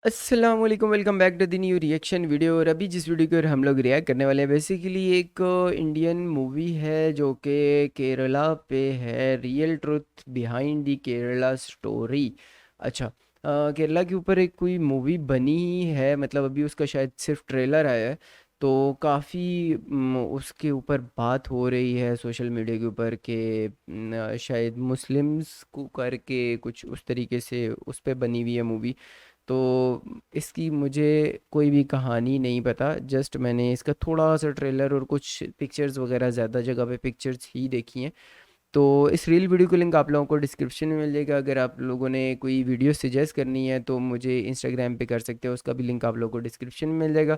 अस्सलाम वालेकुम, welcome back to the new reaction video. और अभी जिस वीडियो को हम लोग रिएक्ट करने वाले हैं बेसिकली एक इंडियन मूवी है जो कि केरला पे है। Real truth behind the Kerala story. अच्छा, केरला के ऊपर एक कोई मूवी बनी ही है, मतलब अभी उसका शायद सिर्फ ट्रेलर आया है। तो काफ़ी उसके ऊपर बात हो रही है सोशल मीडिया के ऊपर कि शायद मुस्लिम्स को करके कुछ उस तरीके से उस पे बनी हुई है मूवी। तो इसकी मुझे कोई भी कहानी नहीं पता, जस्ट मैंने इसका थोड़ा सा ट्रेलर और कुछ पिक्चर्स वगैरह, ज़्यादा जगह पे पिक्चर्स ही देखी हैं। तो इस रील वीडियो का लिंक आप लोगों को डिस्क्रिप्शन में मिल जाएगा। अगर आप लोगों ने कोई वीडियो सजेस्ट करनी है तो मुझे इंस्टाग्राम पे कर सकते हो, उसका भी लिंक आप लोगों को डिस्क्रिप्शन में मिल जाएगा।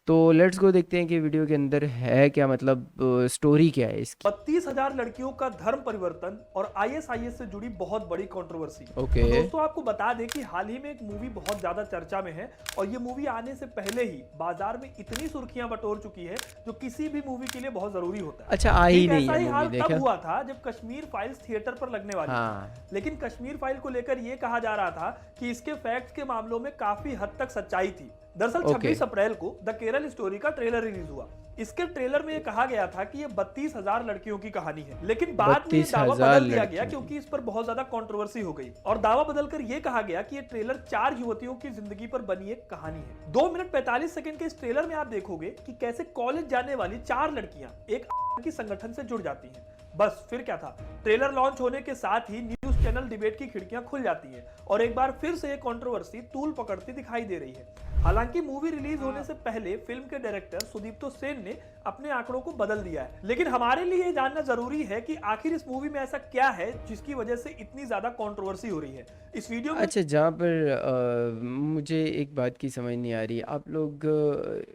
तो लेट्स गो, देखते हैं कि वीडियो के अंदर है क्या, मतलब स्टोरी क्या है इसकी। 32,000 लड़कियों का धर्म परिवर्तन और आईएसआईएस से जुड़ी बहुत बड़ी कंट्रोवर्सी। ओके। तो दोस्तों आपको बता दें कि हाल ही में एक मूवी बहुत ज्यादा चर्चा में है और ये मूवी आने से पहले ही बाजार में इतनी सुर्खियां बटोर चुकी है जो किसी भी मूवी के लिए बहुत जरूरी होता है। अच्छा, आई ठीक नहीं ऐसा है ही मूवी, हाल तब देखा। हुआ था जब कश्मीर फाइल्स थिएटर पर लगने वाली हाँ। थी, लेकिन कश्मीर फाइल को लेकर यह कहा जा रहा था कि इसके फैक्ट्स के मामलों में काफी हद तक सच्चाई थी। दरअसल ओके। 26 अप्रैल को द केरल स्टोरी का ट्रेलर रिलीज हुआ। इसके ट्रेलर में यह कहा गया था कि यह 32,000 लड़कियों की कहानी है, लेकिन बाद में यह बत्तीस दावा हजार बदल दिया गया लड़कियों की। क्योंकि इस पर बहुत ज्यादा कंट्रोवर्सी हो गई और दावा बदलकर यह कहा गया कि यह ट्रेलर 4 युवतियों की जिंदगी पर बनी एक कहानी है। 2 मिनट 45 सेकंड के इस ट्रेलर में आप देखोगे कि कैसे कॉलेज जाने वाली 4 लड़कियां एक की संगठन से जुड़ जाती हैं। बस फिर क्या था, ट्रेलर लॉन्च होने के साथ ही न्यूज चैनल डिबेट की खिड़कियां खुल जाती हैं और एक बार फिर से ये कंट्रोवर्सी तूल पकड़ती दिखाई दे रही है। हालांकि मूवी रिलीज होने से पहले फिल्म के डायरेक्टर सुदीप्तो सेन ने अपने आंकड़ों को बदल दिया है, लेकिन हमारे लिए जानना जरूरी है कि आखिर इस मूवी में ऐसा क्या है जिसकी वजह से इतनी ज्यादा कंट्रोवर्सी हो रही है। इस वीडियो में अच्छा, जहाँ पर मुझे एक बात की समझ नहीं आ रही, आप लोग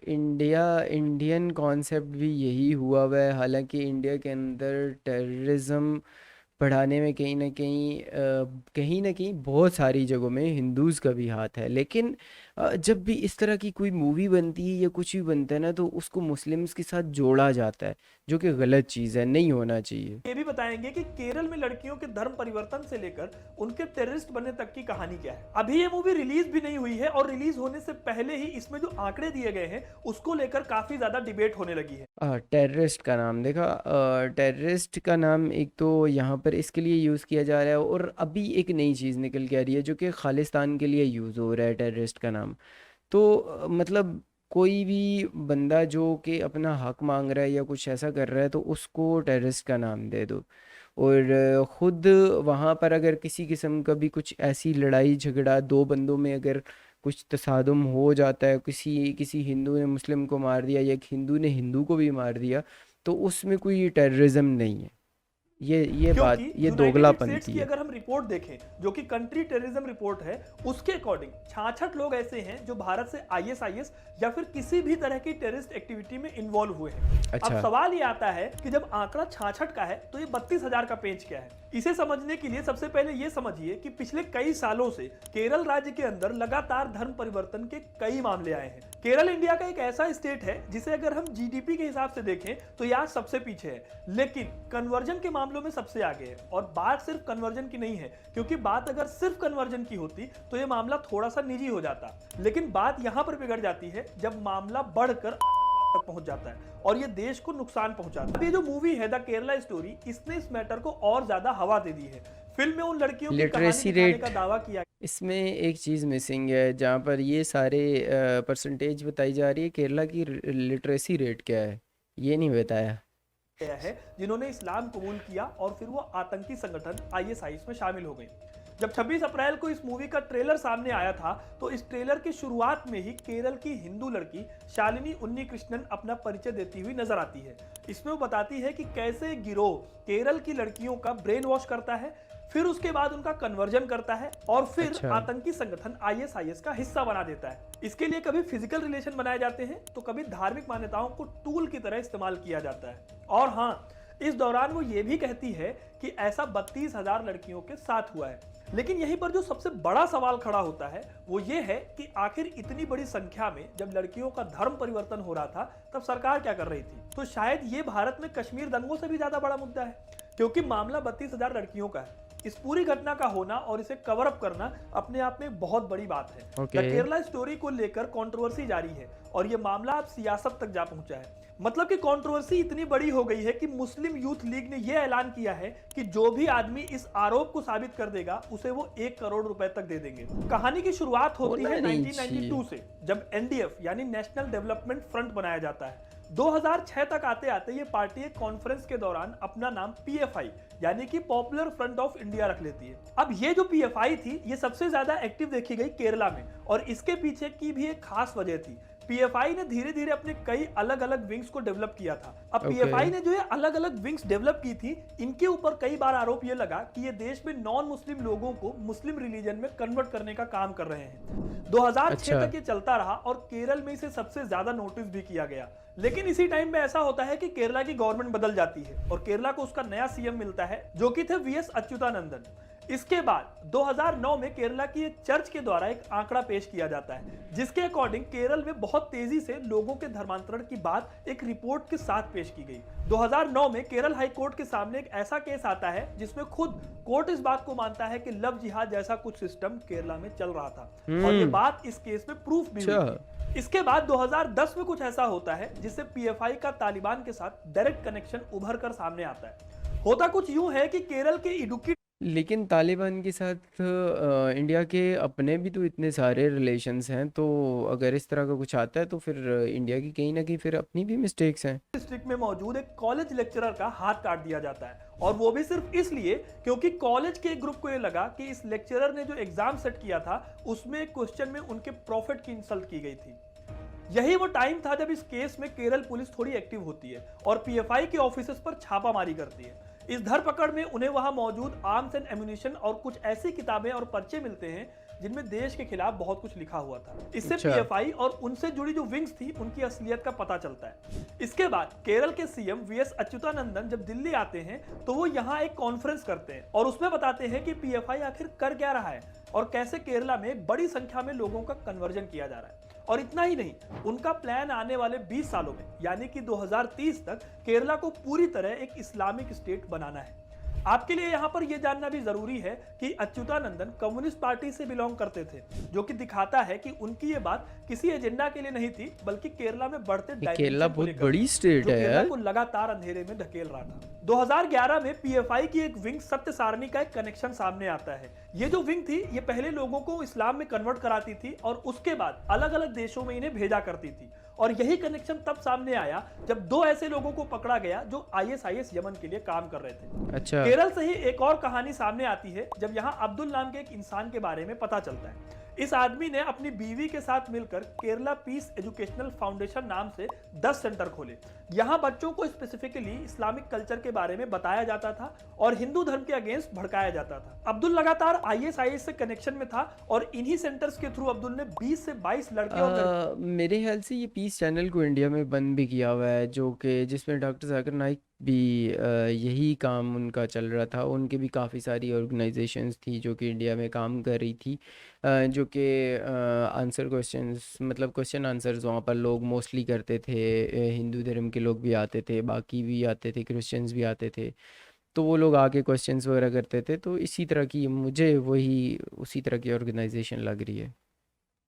इंडियन कॉन्सेप्ट भी यही हुआ हुआ है। हालांकि इंडिया के अंदर टेररिज्म बढ़ाने में कहीं ना कहीं बहुत सारी जगहों में हिंदूज़ का भी हाथ है। लेकिन जब भी इस तरह की कोई मूवी बनती है या कुछ भी बनता है ना, तो उसको मुस्लिम्स के साथ जोड़ा जाता है, जो कि गलत चीज़ है, नहीं होना चाहिए। ये भी बताएंगे कि केरल में लड़कियों के धर्म परिवर्तन से लेकर उनके टेररिस्ट बनने तक की कहानी क्या है। अभी ये मूवी रिलीज भी नहीं हुई है और रिलीज होने से पहले ही इसमें जो आंकड़े दिए गए हैं उसको लेकर काफी ज्यादा डिबेट होने लगी है। टेररिस्ट का नाम देखा, टेररिस्ट का नाम एक तो यहाँ पर इसके लिए यूज़ किया जा रहा है, और अभी एक नई चीज़ निकल के आ रही है जो कि खालिस्तान के लिए यूज़ हो रहा है टेररिस्ट का नाम। तो मतलब कोई भी बंदा जो कि अपना हक मांग रहा है या कुछ ऐसा कर रहा है तो उसको टेररिस्ट का नाम दे दो। और ख़ुद वहाँ पर अगर किसी किस्म का भी कुछ ऐसी लड़ाई झगड़ा दो बंदों में अगर कुछ तसादम हो जाता है, किसी किसी हिंदू ने मुस्लिम को मार दिया या एक हिंदू ने हिंदू को भी मार दिया, तो उसमें कोई टेररिज्म नहीं है। ये बात, क्योंकि ये यूनाइटेड स्टेट्स दोगलापंथी की है। अगर हम रिपोर्ट देखें जो कि कंट्री टेररिज्म रिपोर्ट है, उसके अकॉर्डिंग 66 लोग ऐसे हैं जो भारत से आईएसआईएस या फिर किसी भी तरह की टेररिस्ट एक्टिविटी में इन्वॉल्व हुए हैं। अब अच्छा। सवाल ये आता है कि जब आंकड़ा 66 का है तो ये 32,000 का पेंच क्या है। इसे समझने के लिए सबसे पहले ये समझिए कि पिछले कई सालों से केरल राज्य के अंदर लगातार धर्म परिवर्तन के कई मामले आए हैं। केरल इंडिया का एक ऐसा स्टेट है जिसे अगर हम जीडीपी के हिसाब से देखें तो यहाँ सबसे पीछे है, लेकिन कन्वर्जन के मामलों में सबसे आगे है। और बात सिर्फ कन्वर्जन की नहीं है, क्योंकि बात अगर सिर्फ कन्वर्जन की होती तो ये मामला थोड़ा सा निजी हो जाता, लेकिन बात यहां पर बिगड़ जाती है जब मामला बढ़कर तक पहुंच जाता है और ये देश को नुकसान पहुंचाता है। अब ये जो मूवी है द केरला स्टोरी, इसने इस मैटर को और ज्यादा हवा दे दी है। फिल्म में उन लड़कियों की कहानी लिटरेसी दिखाने रेट, का दावा किया इसमें एक चीज़ मिसिंग है जहाँ पर ये सारे परसेंटेज बताई जा रही है। केरला की लिटरेसी रेट क्या है ये नहीं बताया। गया है जिन्होंने इस्लाम कबूल किया और फिर वो आतंकी संगठन आईएसआईएस में शामिल हो गई। जब 26 अप्रैल को इस मूवी का ट्रेलर सामने आया था तो इस ट्रेलर की शुरुआत में ही केरल की हिंदू लड़की शालिनी उन्नीकृष्णन अपना परिचय देती हुई नजर आती है। इसमें वो बताती है कि कैसे गिरोह केरल की लड़कियों का ब्रेन वॉश करता है, फिर उसके बाद उनका कन्वर्जन करता है और फिर अच्छा। आतंकी संगठन आईएसआईएस का हिस्सा बना देता है। इसके लिए कभी फिजिकल रिलेशन बनाए जाते हैं तो कभी धार्मिक मान्यताओं को टूल की तरह इस्तेमाल किया जाता है। और हाँ, इस दौरान वो ये भी कहती है कि ऐसा 32,000 लड़कियों के साथ हुआ है। लेकिन यहीं पर जो सबसे बड़ा सवाल खड़ा होता है वो ये है कि आखिर इतनी बड़ी संख्या में जब लड़कियों का धर्म परिवर्तन हो रहा था तब सरकार क्या कर रही थी। तो शायद ये भारत में कश्मीर दंगों से भी ज्यादा बड़ा मुद्दा है, क्योंकि मामला 32,000 लड़कियों का है इस पूरी घटना का होना और इसे कवर अप करना अपने आप में बहुत बड़ी बात है। The okay. केरला स्टोरी को लेकर कंट्रोवर्सी जारी है और ये मामला अब सियासत तक जा पहुंचा है। मतलब कि कंट्रोवर्सी इतनी बड़ी हो गई है कि मुस्लिम यूथ लीग ने यह ऐलान किया है कि जो भी आदमी इस आरोप को साबित कर देगा उसे वो 1 करोड़ रुपए तक दे देंगे। कहानी की शुरुआत होती होना है नहीं 1992 से, जब एनडीएफ यानी नेशनल डेवलपमेंट फ्रंट बनाया जाता है। 2006 तक आते आते ये पार्टी एक कॉन्फ्रेंस के दौरान अपना नाम पीएफआई यानी कि पॉपुलर फ्रंट ऑफ इंडिया रख लेती है। अब ये जो पीएफआई थी ये सबसे ज्यादा एक्टिव देखी गई केरला में और इसके पीछे की भी एक खास वजह थी। पीएफआई ने धीरे धीरे अपने कई अलग अलग विंग्स को डेवलप किया था। अब पीएफआई ने जो ये अलग अलग विंग्स डेवलप की थी, इनके ऊपर कई बार आरोप ये लगा कि ये देश में नॉन मुस्लिम लोगों को मुस्लिम रिलीजन में कन्वर्ट करने का काम कर रहे हैं। 2006 तक ये चलता रहा और केरल में इसे सबसे ज्यादा नोटिस भी किया गया। लेकिन इसी टाइम में ऐसा होता है कि केरला की गवर्नमेंट बदल जाती है और केरला को उसका नया सीएम मिलता है जो कि थे वीएस अच्युतानंदन। इसके बाद 2009 में केरला की एक चर्च के द्वारा एक आंकड़ा पेश किया जाता है जिसके अकॉर्डिंग केरल में बहुत तेजी से लोगों के धर्मांतरण की बात एक रिपोर्ट के साथ पेश की गई। 2009 में केरल हाई कोर्ट के सामने एक ऐसा केस आता है जिसमें खुद कोर्ट इस बात को मानता है कि लव जिहाद जैसा कुछ सिस्टम केरला में चल रहा था और ये बात इस केस में प्रूफ भी हुई थी। इसके बाद 2010 में कुछ ऐसा होता है जिससे पीएफआई का तालिबान के साथ डायरेक्ट कनेक्शन उभर कर सामने आता है। होता कुछ यूं है कि केरल के इडुक्की लेकिन तालिबान के साथ इंडिया के अपने भी तो इतने सारे रिलेशंस हैं, तो अगर इस तरह का कुछ आता है तो फिर इंडिया की कहीं ना कहीं फिर अपनी भी मिस्टेक्स हैं। डिस्ट्रिक्ट में मौजूद एक कॉलेज लेक्चरर का हाथ काट दिया जाता है और वो भी सिर्फ इसलिए क्योंकि कॉलेज के एक ग्रुप को ये लगा कि इस लेक्चरर ने जो एग्जाम सेट किया था उसमें एक क्वेश्चन में उनके प्रॉफिट की इंसल्ट की गई थी। यही वो टाइम था जब इस केस में केरल पुलिस थोड़ी एक्टिव होती है और पीएफआई के ऑफिसर्स पर छापामारी करती है। इस धरपकड़ में उन्हें वहां मौजूद आर्म्स एंड एम्यूनिशन और कुछ ऐसी किताबें और पर्चे मिलते हैं जिनमें देश के खिलाफ बहुत कुछ लिखा हुआ था। इससे पीएफआई और उनसे जुड़ी जो विंग्स थी उनकी असलियत का पता चलता है। इसके बाद केरल के सीएम वीएस अच्युतानंदन जब दिल्ली आते हैं तो वो यहाँ एक कॉन्फ्रेंस करते हैं और उसमें बताते हैं कि पीएफआई आखिर कर क्या रहा है और कैसे केरला में बड़ी संख्या में लोगों का कन्वर्जन किया जा रहा है। और इतना ही नहीं, उनका प्लान आने वाले 20 सालों में यानी कि 2030 तक केरला को पूरी तरह एक इस्लामिक स्टेट बनाना है। आपके लिए यहाँ पर यह जानना भी जरूरी है कि अच्युतानंदन कम्युनिस्ट पार्टी से बिलोंग करते थे, जो कि दिखाता है कि उनकी ये बात किसी एजेंडा के लिए नहीं थी बल्कि केरला में बढ़ते केरला बहुत बड़ी स्टेट है यार, को लगातार अंधेरे में धकेल रहा था। 2011 में पीएफआई की एक विंग सत्य सारणी का एक कनेक्शन सामने आता है। ये जो विंग थी ये पहले लोगों को इस्लाम में कन्वर्ट कराती थी और उसके बाद अलग अलग देशों में इन्हें भेजा करती थी। और यही कनेक्शन तब सामने आया जब 2 ऐसे लोगों को पकड़ा गया जो आईएसआईएस यमन के लिए काम कर रहे थे। अच्छा। केरल से ही एक और कहानी सामने आती है जब यहाँ अब्दुल नाम के एक इंसान के बारे में पता चलता है। इस आदमी ने अपनी बीवी के साथ मिलकर केरला पीस एजुकेशनल फाउंडेशन नाम से 10 सेंटर खोले। यहाँ बच्चों को स्पेसिफिकली इस्लामिक कल्चर के बारे में बताया जाता था और हिंदू धर्म के अगेंस्ट भड़काया जाता था। अब्दुल लगातार आईएसआईएस से कनेक्शन में था और इन्हीं सेंटर्स के थ्रू अब्दुल ने 20 से 22 लड़के और मेरे ख्याल से ये पीस चैनल को इंडिया में बंद भी किया हुआ है, जो कि जिसमें डॉक्टर जाकिर नाइक भी यही काम उनका चल रहा था। उनके भी काफ़ी सारी ऑर्गेनाइजेशंस थी जो कि इंडिया में काम कर रही थी, जो कि आंसर क्वेश्चंस मतलब क्वेश्चन आंसर्स वहाँ पर लोग मोस्टली करते थे। हिंदू धर्म के लोग भी आते थे, बाकी भी आते थे, क्रिश्चियंस भी आते थे, तो वो लोग आके क्वेश्चंस वगैरह करते थे। तो इसी तरह की मुझे वही उसी तरह की ऑर्गेनाइजेशन लग रही है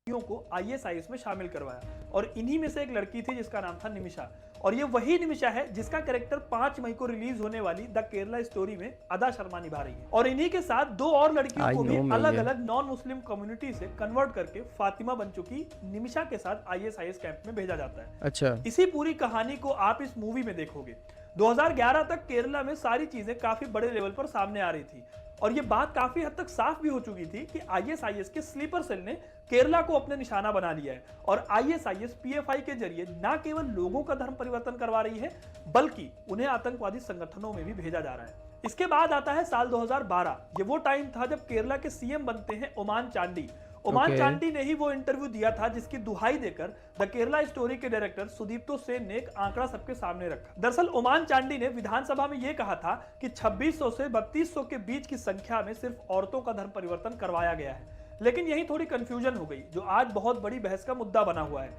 को आईएसआईएस में शामिल करवाया और इन्हीं में से एक लड़की थी जिसका नाम था निमिषा। और ये वही निमिषा है जिसका कैरेक्टर 5 मई को रिलीज होने वाली द केरला स्टोरी में अदा शर्मा निभा रही है। और इन्हीं के साथ 2 और लड़कियों को भी अलग अलग नॉन मुस्लिम कम्युनिटी से कन्वर्ट करके फातिमा बन चुकी निमिषा के साथ आईएसआईएस कैंप में भेजा जाता है। अच्छा। इसी पूरी कहानी को आप इस मूवी में देखोगे। 2011 तक केरला में सारी चीजें काफी बड़े लेवल पर सामने आ रही थी और ये बात काफी हद तक साफ भी हो चुकी थी कि आईएसआईएस के स्लीपर सेल ने केरला को अपने निशाना बना लिया है और आईएसआईएस पीएफआई के जरिए न केवल लोगों का धर्म परिवर्तन करवा रही है बल्कि उन्हें आतंकवादी संगठनों में भी भेजा जा रहा है। इसके बाद आता है साल 2012। ये वो टाइम था जब केरला के सीएम बनते हैं ओमान चांडी। ओमान चांडी ने ही वो इंटरव्यू दिया था जिसकी दुहाई देकर द केरला स्टोरी के डायरेक्टर सुदीप्तो सेन ने एक आंकड़ा सबके सामने रखा। दरअसल ओमान चांडी ने विधानसभा में ये कहा था कि 2600 से 3200 के बीच की संख्या में सिर्फ औरतों का धर्म परिवर्तन करवाया गया है। लेकिन यही थोड़ी कंफ्यूजन हो गई जो आज बहुत बड़ी बहस का मुद्दा बना हुआ है।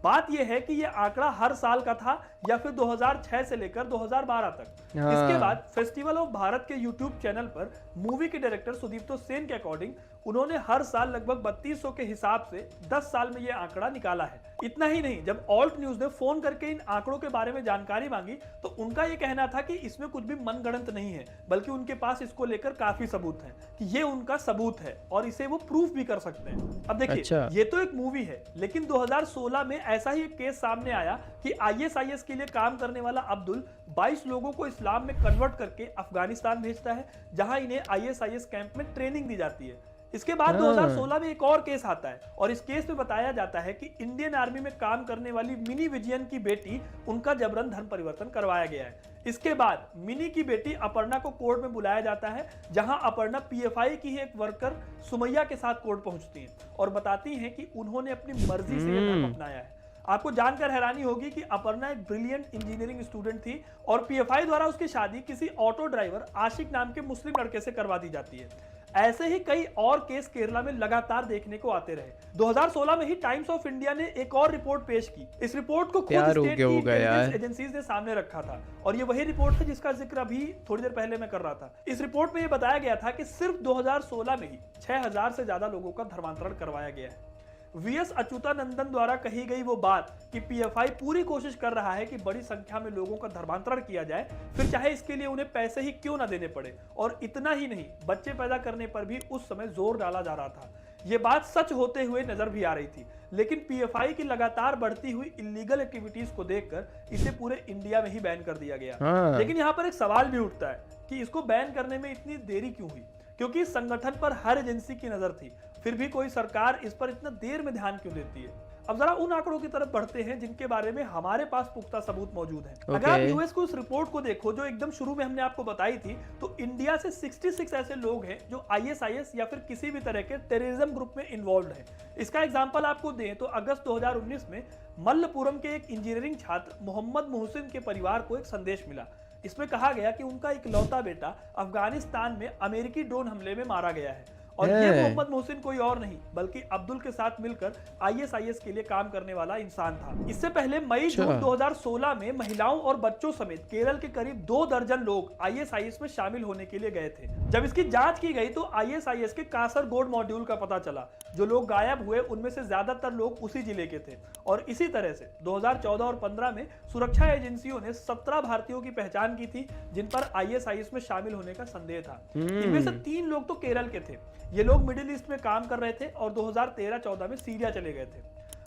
बात यह है कि यह आंकड़ा हर साल का था या फिर 2006 से लेकर 2012 तक। इसके हाँ। बाद फेस्टिवल ऑफ भारत के यूट्यूब चैनल पर मूवी के डायरेक्टर सुदीप्तो सेन के अकॉर्डिंग उन्होंने हर साल लगभग 3200 के हिसाब से 10 साल में यह आंकड़ा निकाला है। इतना ही नहीं, जब ऑल्ट न्यूज ने फोन करके इन आंकड़ों के बारे में जानकारी मांगी तो उनका यह कहना था कि इसमें कुछ भी मनगढ़ंत नहीं है, बल्कि उनके पास इसको लेकर काफी सबूत हैं कि ये उनका सबूत है और इसे वो प्रूफ भी कर सकते हैं। अब देखिए, अच्छा। ये तो एक मूवी है, लेकिन 2016 में ऐसा ही एक केस सामने आया कि आईएसआईएस के लिए काम करने वाला अब्दुल 22 लोगों को इस्लाम में कन्वर्ट करके अफगानिस्तान भेजता है, जहां इन्हें आईएसआईएस कैंप में ट्रेनिंग दी जाती है। इसके बाद हाँ। 2016 में एक और केस आता है और इस केस में बताया जाता है कि इंडियन आर्मी में काम करने वाली मिनी विजयन की बेटी, उनका जबरन धर्म परिवर्तन करवाया गया है। इसके बाद मिनी की बेटी अपर्णा को कोर्ट में बुलाया जाता है, जहां अपर्णा पीएफआई की एक वर्कर सुमैया के साथ कोर्ट पहुंचती हैं और बताती हैं कि उन्होंने अपनी मर्जी से यह धर्म अपनाया है। आपको जानकर हैरानी होगी कि अपर्णा एक ब्रिलियंट इंजीनियरिंग स्टूडेंट थी और पीएफआई द्वारा उसकी शादी किसी ऑटो ड्राइवर आशिक नाम के मुस्लिम लड़के से करवा दी जाती है। ऐसे ही कई और केस केरला में लगातार देखने को आते रहे। 2016 में ही टाइम्स ऑफ इंडिया ने एक और रिपोर्ट पेश की। इस रिपोर्ट को खुद प्यार हो स्टेट गया की होगा यार। इंटेलिजेंस एजेंसीज ने सामने रखा था और ये वही रिपोर्ट है जिसका जिक्र अभी थोड़ी देर पहले मैं कर रहा था। इस रिपोर्ट में ये बताया गया था कि सिर्फ 2016 में ही 6000 से ज्यादा लोगों का धर्मांतरण करवाया गया है। वीएस अच्युतानंदन द्वारा कही गई वो बात कि पीएफआई पूरी कोशिश कर रहा है कि बड़ी संख्या में लोगों का धर्मांतरण किया जाए, फिर चाहे इसके लिए उन्हें पैसे ही क्यों ना देने पड़े। और इतना ही नहीं, बच्चे पैदा करने पर भी उस समय जोर डाला जा रहा था। ये बात सच होते हुए नजर भी आ रही थी, लेकिन पीएफआई की लगातार बढ़ती हुई इलीगल एक्टिविटीज को देखकर इसे पूरे इंडिया में ही बैन कर दिया गया। हाँ। लेकिन यहाँ पर एक सवाल भी उठता है कि इसको बैन करने में इतनी देरी क्यों हुई, क्योंकि इस संगठन पर हर एजेंसी की नजर थी, फिर भी कोई सरकार इस पर इतना देर में ध्यान क्यों देती है। अब जरा उन आंकड़ों की तरफ बढ़ते हैं जिनके बारे में हमारे पास पुख्ता सबूत मौजूद है। अगर आप यूएस को उस रिपोर्ट को देखो जो एकदम शुरू में हमने आपको बताई थी, तो इंडिया से 66 ऐसे लोग हैं जो आईएसआईएस या फिर किसी भी तरह के टेररिज्म ग्रुप में इन्वॉल्व हैं। इसका एग्जांपल आपको दें तो अगस्त 2019 में मल्लपुरम के एक इंजीनियरिंग छात्र मोहम्मद मोहसिन के परिवार को एक संदेश मिला। इसमें कहा गया कि उनका इकलौता बेटा अफगानिस्तान में अमेरिकी ड्रोन हमले में मारा गया है और ये मोहम्मद मोहसिन कोई और नहीं बल्कि अब्दुल के साथ मिलकर आईएसआईएस के लिए काम करने वाला इंसान था। इससे पहले मई जून 2016 में महिलाओं और बच्चों समेत केरल के करीब 2 दर्जन लोग आईएसआईएस में शामिल होने के लिए गए थे। जब इसकी जांच की गई तो आईएसआईएस के कासरगोड मॉड्यूल का पता चला। जो लोग गायब हुए उनमें से ज्यादातर लोग उसी जिले के थे और इसी तरह से 2014 और 15 में सुरक्षा एजेंसियों ने 17 भारतीयों की पहचान की थी जिन पर आईएसआईएस में शामिल होने का संदेह था। इनमें से 3 लोग तो केरल के थे। ये लोग मिडिल ईस्ट में काम कर रहे थे और 2013-14 में सीरिया चले गए थे।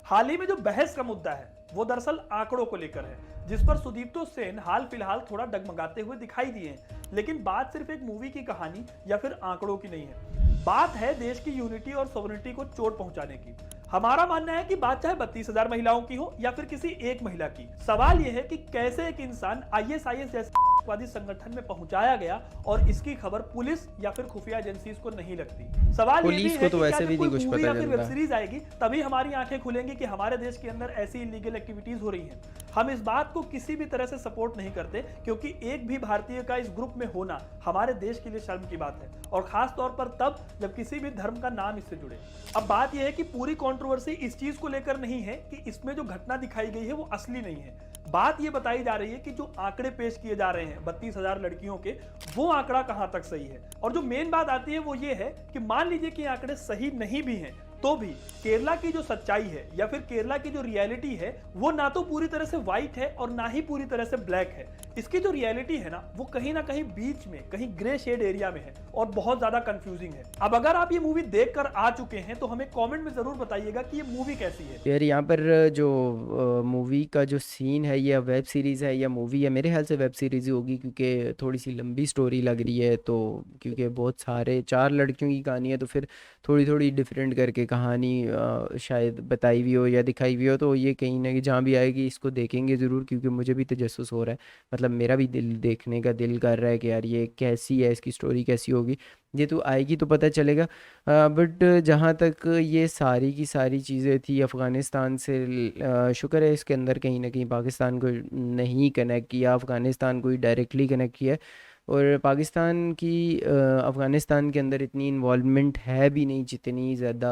हाल ही में जो बहस का मुद्दा है वो दरअसल आंकड़ों को लेकर है, जिस पर सुदीप्तो सेन हाल फिलहाल थोड़ा डगमगाते हुए दिखाई दिए हैं। लेकिन बात सिर्फ एक मूवी की कहानी या फिर आंकड़ों की नहीं है, बात है देश की यूनिटी और सॉवरेनिटी को चोट पहुंचाने की। हमारा मानना है कि बात चाहे 32,000 महिलाओं की हो या फिर किसी एक महिला की, सवाल यह है कि कैसे एक इंसान आईएसआईएस जैसे आतंकवादी संगठन में पहुंचाया गया और इसकी खबर पुलिस या फिर खुफिया एजेंसीज को नहीं लगती। सवाल ये भी है कि क्या जब कोई मूवी या फिर वेब सीरीज आएगी तभी हमारी आंखें खुलेंगी कि हमारे देश के अंदर ऐसी इलीगल एक्टिविटीज हो रही हैं। हम इस बात को किसी भी तरह से सपोर्ट नहीं करते, क्योंकि एक भी भारतीय का इस ग्रुप में होना हमारे देश के लिए शर्म की बात है, और खास तौर पर तब जब किसी भी धर्म का नाम इससे जुड़े। अब बात यह है कि पूरी कंट्रोवर्सी इस चीज को लेकर नहीं है कि इसमें जो घटना दिखाई गई है वो असली नहीं है। बात ये बताई जा रही है कि जो आंकड़े पेश किए जा रहे हैं 32,000 लड़कियों के, वो आंकड़ा कहां तक सही है। और जो मेन बात आती है वो ये है कि मान लीजिए कि आंकड़े सही नहीं भी हैं, तो भी केरला की जो सच्चाई है या फिर केरला की जो रियलिटी है वो ना तो पूरी तरह से व्हाइट है और ना ही पूरी तरह से ब्लैक है। इसकी जो रियलिटी है ना वो कहीं बीच में, कहीं ग्रे शेड एरिया में है और बहुत ज्यादा कंफ्यूजिंग है। अब अगर आप ये मूवी देखकर आ चुके हैं तो हमें कमेंट में जरूर बताइएगा कि ये मूवी कैसी है। यार यहाँ पर जो मूवी का जो सीन है, ये वेब सीरीज़ है या मूवी है? मेरे ख्याल से वेब सीरीज़ ही होगी, क्योंकि थोड़ी सी लंबी स्टोरी लग रही है। तो क्योंकि बहुत सारे 4 लड़कियों की कहानी है, तो फिर थोड़ी थोड़ी डिफरेंट करके कहानी शायद बताई हुई हो या दिखाई हुई हो। तो ये कहीं ना कहीं जहाँ भी आएगी इसको देखेंगे ज़रूर, क्योंकि मुझे भी तजस्सुस हो रहा है। मतलब मेरा भी दिल देखने का दिल कर रहा है कि यार ये कैसी है, इसकी स्टोरी कैसी होगी। ये तो आएगी तो पता चलेगा। बट जहाँ तक ये सारी की सारी चीज़ें थी अफ़गानिस्तान से, शुक्र है इसके अंदर कहीं ना कहीं पाकिस्तान को नहीं कनेक्ट किया, अफ़गानिस्तान को ही डायरेक्टली कनेक्ट किया। और पाकिस्तान की अफ़गानिस्तान के अंदर इतनी इन्वॉल्वमेंट है भी नहीं जितनी ज़्यादा